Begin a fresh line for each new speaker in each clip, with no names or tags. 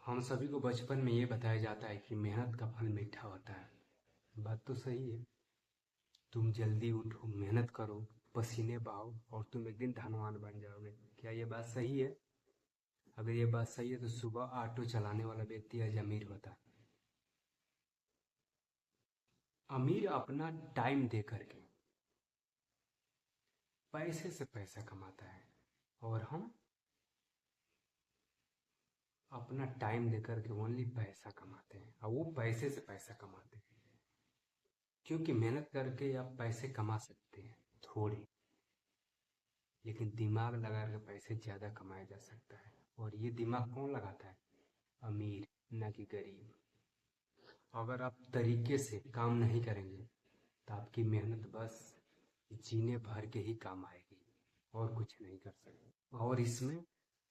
हम सभी को बचपन में ये बताया जाता है कि मेहनत का फल मीठा होता है। बात तो सही है। तुम जल्दी उठो, मेहनत करो, पसीने बहाओ और तुम एक दिन धनवान बन जाओगे। क्या ये बात सही है? अगर ये बात सही है तो सुबह ऑटो चलाने वाला व्यक्ति आज अमीर होता। अमीर अपना टाइम दे करके पैसे से पैसा कमाता है, और हम अपना टाइम दे करके ओनली पैसा कमाते हैं, और वो पैसे से पैसा कमाते हैं। क्योंकि मेहनत करके आप पैसे कमा सकते हैं थोड़े, लेकिन दिमाग लगा के पैसे ज़्यादा कमाया जा सकता है। और ये दिमाग कौन लगाता है? अमीर, ना कि गरीब। अगर आप तरीके से काम नहीं करेंगे तो आपकी मेहनत बस जीने भर के ही काम आएगी, और कुछ नहीं कर सकते। और इसमें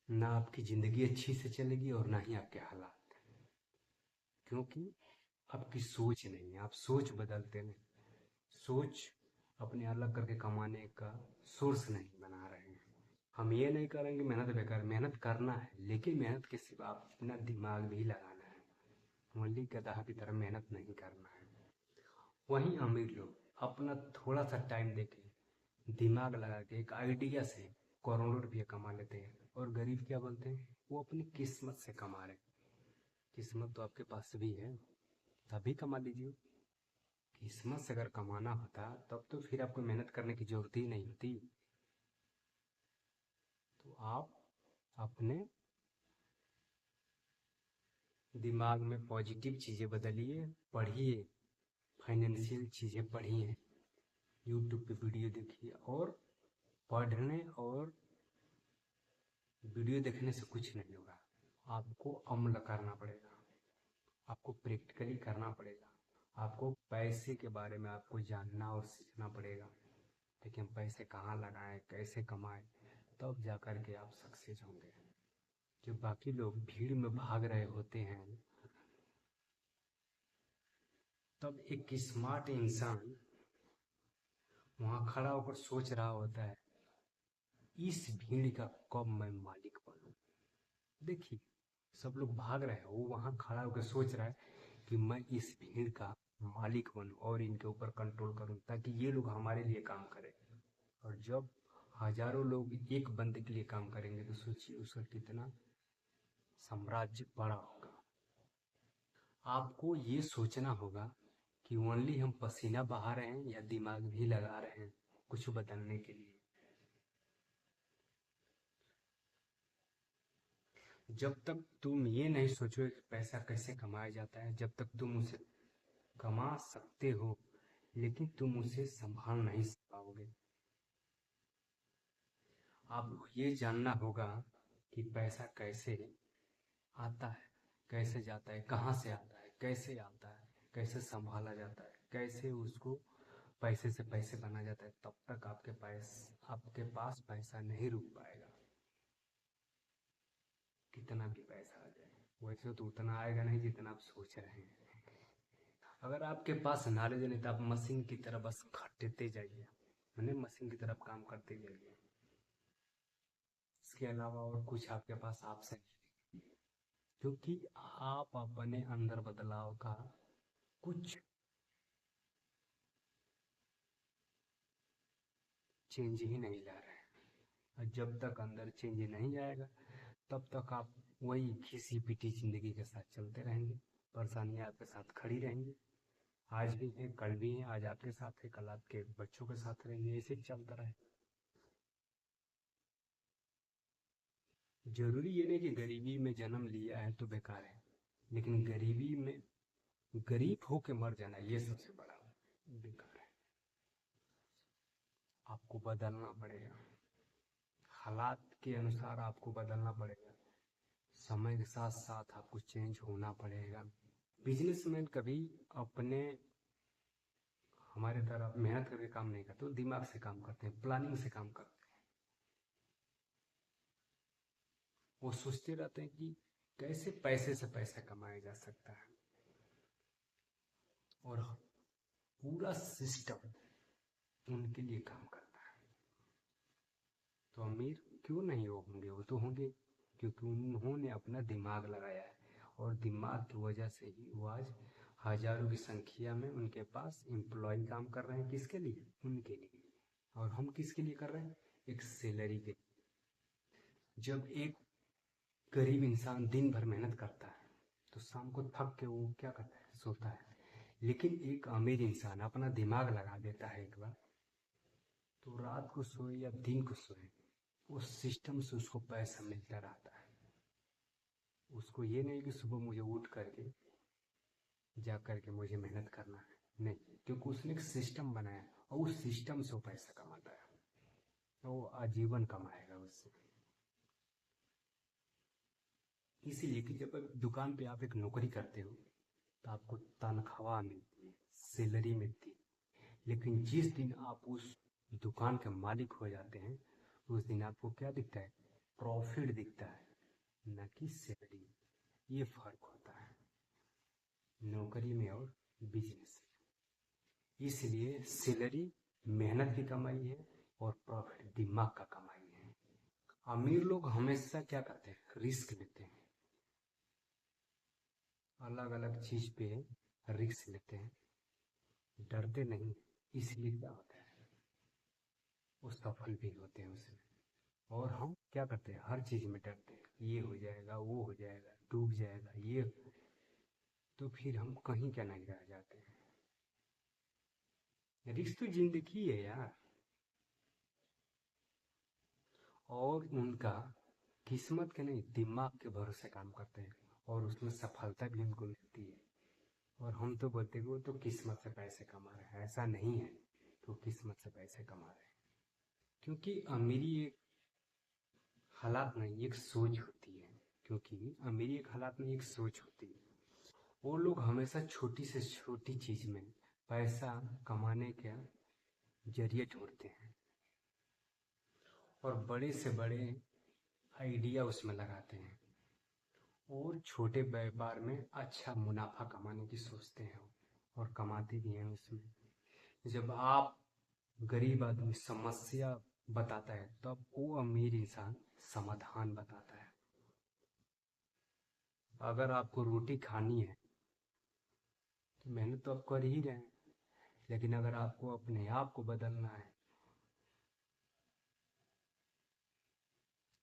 ना आपकी ज़िंदगी अच्छी से चलेगी और ना ही आपके हालात, क्योंकि आपकी सोच नहीं है। आप सोच बदलते नहीं, सोच अपने अलग करके कमाने का सोर्स नहीं बना रहे हैं। हम ये नहीं करेंगे मेहनत बेकार, मेहनत करना है, लेकिन मेहनत के सिवा अपना दिमाग भी लगाना है। ओनली गधा की तरह मेहनत नहीं करना है। वहीं अमीर लोग अपना थोड़ा सा टाइम देके दिमाग लगा के एक आइडिया से करोड़ों रुपये कमा लेते हैं। और गरीब क्या बोलते हैं? वो अपनी किस्मत से कमा रहे हैं। किस्मत तो आपके पास भी है, तभी कमा लीजिए। किस्मत से अगर कमाना होता तब तो फिर आपको मेहनत करने की जरूरत ही नहीं होती। तो आप अपने दिमाग में पॉजिटिव चीज़ें बदलिए, पढ़िए, फाइनेंशियल चीज़ें पढ़िए, यूट्यूब पे वीडियो देखिए। और पढ़ने और वीडियो देखने से कुछ नहीं होगा, आपको अमल करना पड़ेगा, आपको प्रैक्टिकली करना पड़ेगा। आपको पैसे के बारे में आपको जानना और सीखना पड़ेगा, लेकिन पैसे कहाँ लगाएं, कैसे कमाएं, तब जा कर के आप सक्सेस होंगे। जो बाकी लोग भीड़ में भाग रहे होते हैं, तब एक स्मार्ट इंसान वहाँ खड़ा होकर सोच रहा होता है, इस भीड़ का कब मैं मालिक बनूं। देखिए, सब लोग भाग रहे हैं, वो वहाँ खड़ा होकर सोच रहा है कि मैं इस भीड़ का मालिक बनूं और इनके ऊपर कंट्रोल करूं, ताकि ये लोग हमारे लिए काम करें। और जब हजारों लोग एक बंदे के लिए काम करेंगे तो सोचिए उसका कितना साम्राज्य बड़ा होगा। आपको ये सोचना होगा कि ओनली हम पसीना बहा रहे हैं या दिमाग भी लगा रहे हैं कुछ बदलने के लिए। जब तक तुम ये नहीं सोचोगे कि पैसा कैसे कमाया जाता है, जब तक तुम उसे कमा सकते हो लेकिन तुम उसे संभाल नहीं पाओगे। आपको ये जानना होगा कि पैसा कैसे आता है, कैसे जाता है, कहाँ से आता है, कैसे संभाला जाता है, कैसे उसको पैसे से पैसे बना जाता है। तब तक आपके पास पैसा नहीं रुक पाएगा, कितना भी पैसा आ जाए। वैसे तो उतना आएगा नहीं जितना आप सोच रहे हैं। अगर आपके पास नॉलेज नहीं तो आप मशीन की तरह बस खटते जाइए, मैंने मशीन की तरफ काम करते जाइए। इसके अलावा और कुछ आपके पास ऑप्शन नहीं, क्योंकि आप अपने अंदर बदलाव का कुछ चेंज ही नहीं ला रहे हैं। और जब तक अंदर चेंज नहीं आएगा तब तक आप वही घिसी पिटी जिंदगी के साथ चलते रहेंगे। परेशानियां आपके साथ खड़ी रहेंगी, आज भी है, कल भी है, आज आपके साथ है, कल आपके बच्चों के साथ रहेंगे, ऐसे ही चलता रहे। जरूरी ये नहीं कि गरीबी में जन्म लिया है तो बेकार है, लेकिन गरीबी में गरीब होके मर जाना ये सबसे बड़ा बेकार है। आपको बदलना पड़ेगा, हालात के अनुसार आपको बदलना पड़ेगा, समय के साथ साथ आपको चेंज होना पड़ेगा। बिजनेसमैन कभी अपने हमारे तरह मेहनत करके काम नहीं करते, वो दिमाग से काम करते हैं, प्लानिंग से काम करते हैं। वो सोचते रहते हैं कि कैसे पैसे से पैसा कमाया जा सकता है, और पूरा सिस्टम उनके लिए काम करता है। तो अमीर क्यों नहीं होंगे? वो तो होंगे, क्योंकि उन्होंने अपना दिमाग लगाया है, और दिमाग की वजह से ही वो आज हजारों की संख्या में उनके पास एम्प्लॉय काम कर रहे हैं। किसके लिए? उनके लिए। और हम किसके लिए कर रहे हैं? एक सैलरी के लिए। जब एक गरीब इंसान दिन भर मेहनत करता है तो शाम को थक के वो क्या करता है? सोता है। लेकिन एक अमीर इंसान अपना दिमाग लगा देता है एक बार, तो रात को सोए या दिन को सोए, उस सिस्टम से उसको पैसा मिलता रहता है। उसको ये नहीं कि सुबह मुझे उठ करके जा करके मुझे मेहनत करना है, नहीं, क्योंकि उसने एक सिस्टम बनाया और उस सिस्टम से वो पैसा कमाता है, तो वो आजीवन कमाएगा उससे। इसीलिए कि जब दुकान पे आप एक नौकरी करते हो तो आपको तनख्वाह मिलती है, सैलरी मिलती है। लेकिन जिस दिन आप उस दुकान के मालिक हो जाते हैं, उस दिन आपको क्या दिखता है? प्रॉफिट दिखता है, न कि सैलरी। ये फर्क होता है नौकरी में और बिजनेस में। इसलिए सैलरी मेहनत की कमाई है और प्रॉफिट दिमाग का कमाई है। अमीर लोग हमेशा क्या करते हैं? रिस्क लेते हैं, अलग अलग चीज पे रिस्क लेते हैं, डरते नहीं। इसलिए क्या होता है? वो सफल भी होते हैं उसमें। और हम क्या करते हैं? हर चीज में डरते हैं, ये हो जाएगा, वो हो जाएगा, डूब जाएगा ये, तो फिर हम कहीं क्या नहीं रह जाते हैं। रिस्क तो जिंदगी है यार। और उनका किस्मत के नहीं, दिमाग के भरोसे काम करते हैं और उसमें सफलता भी उनको मिलती है। और हम तो बोलते हैं कि वो तो किस्मत से पैसे कमा रहे हैं। ऐसा नहीं है कि वो किस्मत से पैसे कमा रहे हैं, क्योंकि अमीरी एक हालात नहीं, एक सोच होती है। क्योंकि अमीरी एक हालात नहीं, एक सोच होती है। वो लोग हमेशा छोटी से छोटी चीज में पैसा कमाने का जरिए ढूंढते हैं और बड़े से बड़े आइडिया उसमें लगाते हैं और छोटे व्यापार में अच्छा मुनाफा कमाने की सोचते हैं और कमाते भी हैं उसमें। जब आप गरीब आदमी समस्या बताता है तब वो अमीर इंसान समाधान बताता है। अगर आपको रोटी खानी है तो मेहनत तो आप कर ही रहे हैं, लेकिन अगर आपको अपने आप को बदलना है,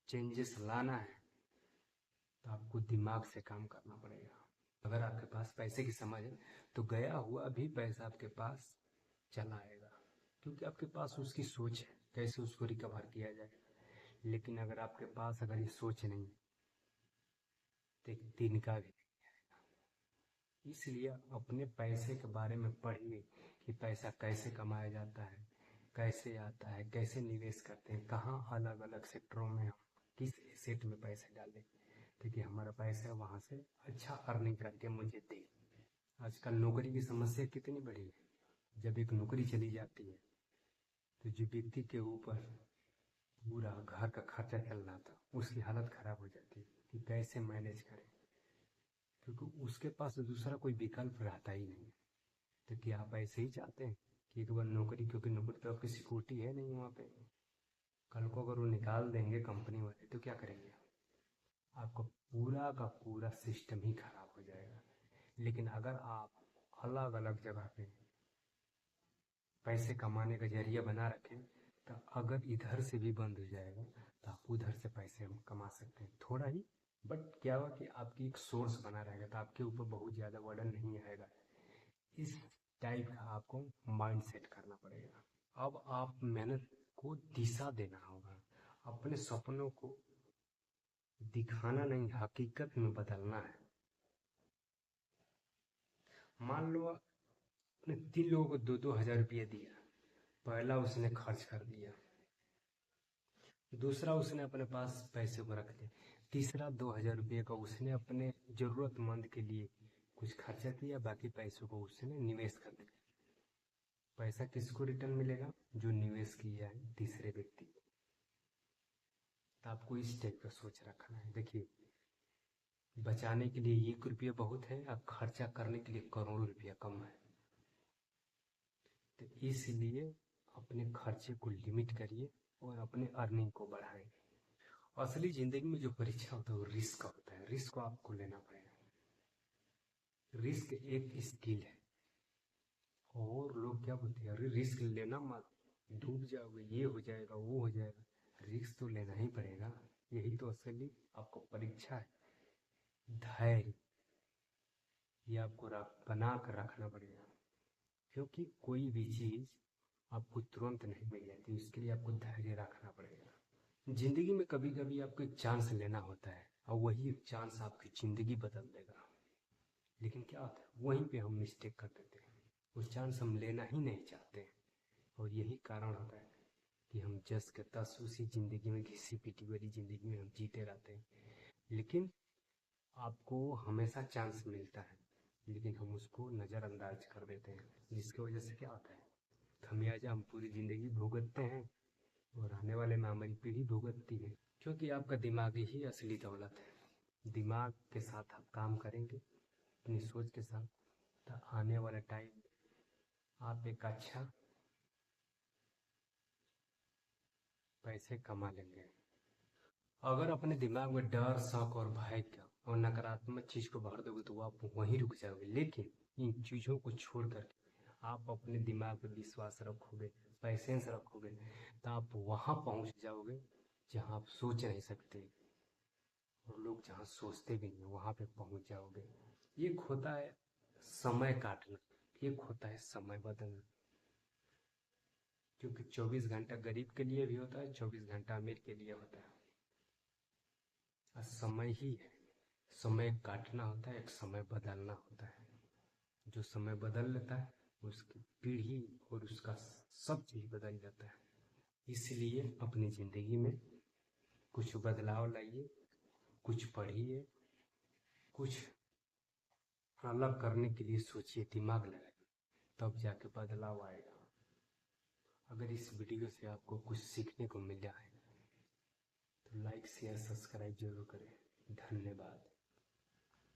चेंजेस लाना है, तो आपको दिमाग से काम करना पड़ेगा। अगर आपके पास पैसे की समझ है तो गया हुआ भी पैसा आपके पास चला आएगा, क्योंकि आपके पास उसकी सोच है कैसे उसको रिकवर किया जाए। लेकिन अगर आपके पास अगर ये सोच नहीं है तो एक दिन का भी नहीं आएगा। इसलिए अपने पैसे के बारे में पढ़िए कि पैसा कैसे कमाया जाता है, कैसे आता है, कैसे निवेश करते हैं, कहाँ अलग अलग सेक्टरों में हम किस एसेट में पैसे डालें ताकि हमारा पैसा वहाँ से अच्छा अर्निंग करके मुझे दे। आजकल नौकरी की समस्या कितनी बड़ी है। जब एक नौकरी चली जाती है तो जो व्यक्ति के ऊपर पूरा घर का खर्चा चल रहा था उसकी हालत खराब हो जाती है कि कैसे मैनेज करें, क्योंकि उसके पास दूसरा कोई विकल्प रहता ही नहीं। तो क्या आप ऐसे ही चाहते हैं कि एक बार नौकरी, क्योंकि नौकरी तो आपकी सिक्योरिटी है नहीं वहाँ पे, कल को अगर वो निकाल देंगे कंपनी वाले तो क्या करेंगे? आपका पूरा का पूरा सिस्टम ही खराब हो जाएगा। लेकिन अगर आप अलग अलग जगह पे पैसे कमाने का जरिया बना रखें तो अगर इधर से भी बंद हो जाएगा तो आप उधर से पैसे हम कमा सकते हैं थोड़ा ही। बट क्या हुआ कि आपकी एक सोर्स बना रहेगा तो आपके ऊपर बहुत ज़्यादा बर्डन नहीं आएगा। इस टाइप का आपको माइंड सेट करना पड़ेगा। अब आप मेहनत को दिशा देना होगा, अपने सपनों को दिखाना नहीं, हकीकत में बदलना है। मान लो आपने 3 लोगों को 2-2 हज़ार रुपये दिया, पहला उसने खर्च कर दिया, दूसरा उसने अपने पास पैसे को रख लिया, तीसरा 2 हज़ार रुपये का उसने अपने जरूरतमंद के लिए कुछ खर्चा किया, बाकी पैसों को उसने निवेश कर दिया। पैसा किसको रिटर्न मिलेगा? जो निवेश किया है तीसरे व्यक्ति को। तो आपको इस टाइप का सोच रखना है। देखिए, बचाने के लिए 1 रुपया बहुत है और खर्चा करने के लिए करोड़ों रुपया कम है। तो इसलिए अपने खर्चे को लिमिट करिए और अपने अर्निंग को बढ़ाएं। असली जिंदगी में जो परीक्षा होता है वो रिस्क का होता है, रिस्क को आपको लेना पड़ेगा। रिस्क एक स्किल है। और लोग क्या बोलते हैं, अरे रिस्क लेना मत, डूब जाओगे, ये हो जाएगा वो हो जाएगा। रिस्क तो लेना ही पड़ेगा। यही तो असली आपको परीक्षा है। धैर्य, ये आपको बना कर रखना पड़ेगा। क्योंकि कोई भी चीज़ आपको तुरंत नहीं मिल जाती, उसके लिए आपको धैर्य रखना पड़ेगा। जिंदगी में कभी कभी आपको एक चांस लेना होता है, और वही एक चांस आपकी जिंदगी बदल देगा। लेकिन क्या होता है, वहीं पे हम मिस्टेक कर देते हैं। वो चांस हम लेना ही नहीं चाहते हैं। और यही कारण होता है कि हम जस के तस उसी ज़िंदगी में, घिसी पिटी वाली ज़िंदगी में हम जीते रहते हैं। लेकिन आपको हमेशा चांस मिलता है, लेकिन हम उसको नज़रअंदाज कर देते हैं, जिसकी वजह से क्या होता है, खमियाजा हम पूरी ज़िंदगी भुगतते हैं। और आने वाले में हमारी पीढ़ी भुगतती है। क्योंकि आपका दिमाग ही असली दौलत है। दिमाग के साथ आप काम करेंगे, अपनी सोच के साथ, तो आने वाला टाइम आप एक अच्छा पैसे कमा लेंगे। अगर अपने दिमाग में डर, शक और भय का और नकारात्मक चीज को भर दोगे तो आप वहीं रुक जाओगे। लेकिन इन चीजों को छोड़ कर आप अपने दिमाग पे विश्वास रखोगे, पैसेंस रखोगे, तो आप वहां पहुंच जाओगे जहां आप सोच नहीं सकते। और लोग जहाँ सोचते भी नहीं वहां पे पहुंच जाओगे। एक होता है समय काटना, एक होता है समय बदलना। क्योंकि 24 घंटा गरीब के लिए भी होता है, 24 घंटा अमीर के लिए होता है। और समय ही है, समय काटना होता है, एक समय बदलना होता है। जो समय बदल लेता है उसकी पीढ़ी और उसका सब चीज बदल जाता है। इसलिए अपनी जिंदगी में कुछ बदलाव लाइए, कुछ पढ़िए, कुछ अलग करने के लिए सोचिए, दिमाग लगाइए, तब जाके बदलाव आएगा। अगर इस वीडियो से आपको कुछ सीखने को मिला है तो लाइक शेयर सब्सक्राइब जरूर करें। धन्यवाद।